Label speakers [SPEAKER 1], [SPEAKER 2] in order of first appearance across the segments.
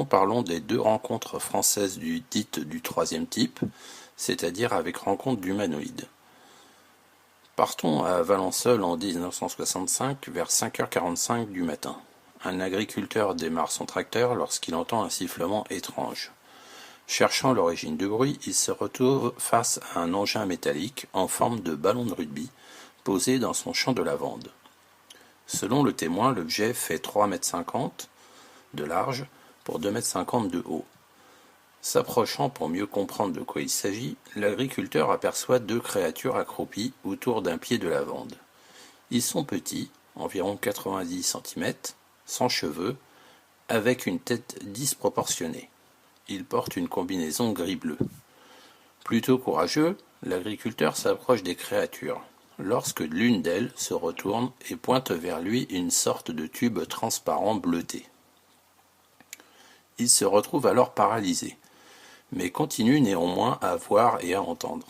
[SPEAKER 1] parlons des deux rencontres françaises dites du troisième type, c'est-à-dire avec rencontre d'humanoïdes. Partons à Valençol en 1965 vers 5h45 du matin. Un agriculteur démarre son tracteur lorsqu'il entend un sifflement étrange. Cherchant l'origine du bruit, il se retrouve face à un engin métallique en forme de ballon de rugby posé dans son champ de lavande. Selon le témoin, l'objet fait 3,50 m de large pour 2,50 m de haut. S'approchant pour mieux comprendre de quoi il s'agit, l'agriculteur aperçoit deux créatures accroupies autour d'un pied de lavande. Ils sont petits, environ 90 cm, sans cheveux, avec une tête disproportionnée. Ils portent une combinaison gris-bleu. Plutôt courageux, l'agriculteur s'approche des créatures, lorsque l'une d'elles se retourne et pointe vers lui une sorte de tube transparent bleuté. Il se retrouve alors paralysé, mais continue néanmoins à voir et à entendre.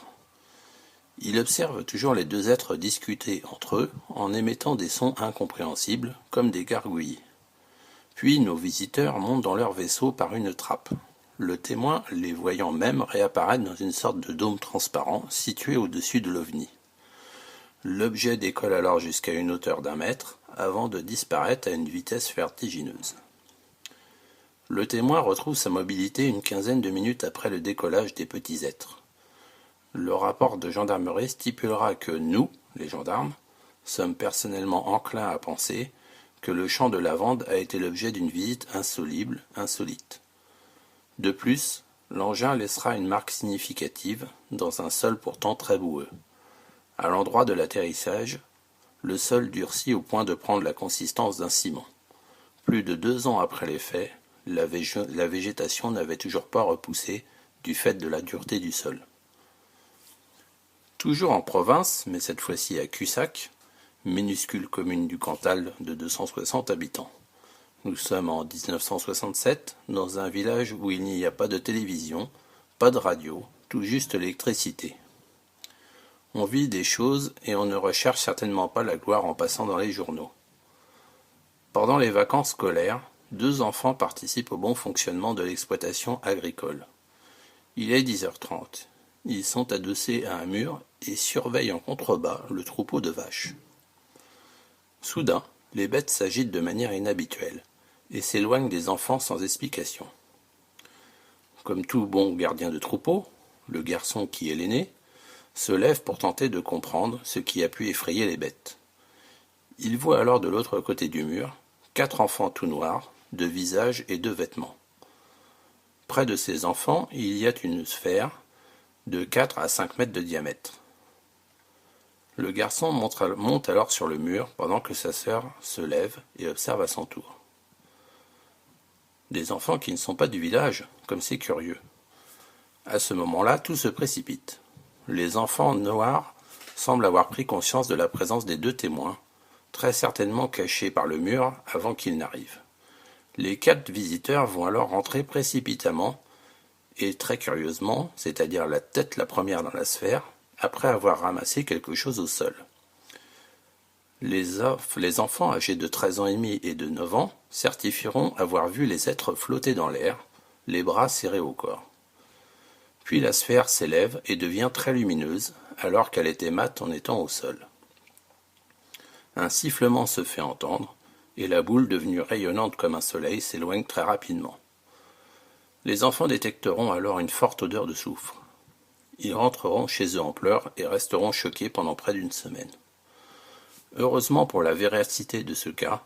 [SPEAKER 1] Il observe toujours les deux êtres discuter entre eux en émettant des sons incompréhensibles, comme des gargouillis. Puis nos visiteurs montent dans leur vaisseau par une trappe. Le témoin, les voyant même, réapparaît dans une sorte de dôme transparent situé au-dessus de l'OVNI. L'objet décolle alors jusqu'à une hauteur d'1 mètre, avant de disparaître à une vitesse vertigineuse. Le témoin retrouve sa mobilité une quinzaine de minutes après le décollage des petits êtres. Le rapport de gendarmerie stipulera que nous, les gendarmes, sommes personnellement enclins à penser que le champ de lavande a été l'objet d'une visite insolite. De plus, l'engin laissera une marque significative dans un sol pourtant très boueux. À l'endroit de l'atterrissage, le sol durcit au point de prendre la consistance d'un ciment. Plus de 2 ans après les faits, la végétation n'avait toujours pas repoussé du fait de la dureté du sol. Toujours en province, mais cette fois-ci à Cussac, minuscule commune du Cantal de 260 habitants. Nous sommes en 1967, dans un village où il n'y a pas de télévision, pas de radio, tout juste l'électricité. On vit des choses et on ne recherche certainement pas la gloire en passant dans les journaux. Pendant les vacances scolaires, 2 enfants participent au bon fonctionnement de l'exploitation agricole. Il est 10h30. Ils sont adossés à un mur et surveillent en contrebas le troupeau de vaches. Soudain, les bêtes s'agitent de manière inhabituelle et s'éloignent des enfants sans explication. Comme tout bon gardien de troupeau, le garçon qui est l'aîné se lève pour tenter de comprendre ce qui a pu effrayer les bêtes. Il voit alors de l'autre côté du mur 4 enfants tout noirs, de visage et de vêtements. Près de ces enfants, il y a une sphère de 4 à 5 mètres de diamètre. Le garçon monte alors sur le mur pendant que sa sœur se lève et observe à son tour. Des enfants qui ne sont pas du village, comme c'est curieux. À ce moment-là, tout se précipite. Les enfants noirs semblent avoir pris conscience de la présence des 2 témoins, très certainement cachés par le mur avant qu'ils n'arrivent. Les 4 visiteurs vont alors rentrer précipitamment et très curieusement, c'est-à-dire la tête la première dans la sphère, après avoir ramassé quelque chose au sol. Les enfants âgés de 13 ans et demi et de 9 ans certifieront avoir vu les êtres flotter dans l'air, les bras serrés au corps. Puis la sphère s'élève et devient très lumineuse, alors qu'elle était mate en étant au sol. Un sifflement se fait entendre, et la boule devenue rayonnante comme un soleil s'éloigne très rapidement. Les enfants détecteront alors une forte odeur de soufre. Ils rentreront chez eux en pleurs et resteront choqués pendant près d'1 semaine. Heureusement pour la véracité de ce cas,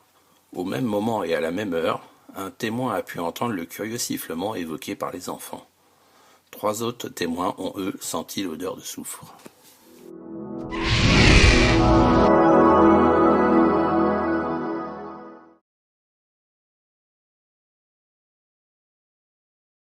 [SPEAKER 1] au même moment et à la même heure, un témoin a pu entendre le curieux sifflement évoqué par les enfants. 3 autres témoins ont, eux, senti l'odeur de soufre.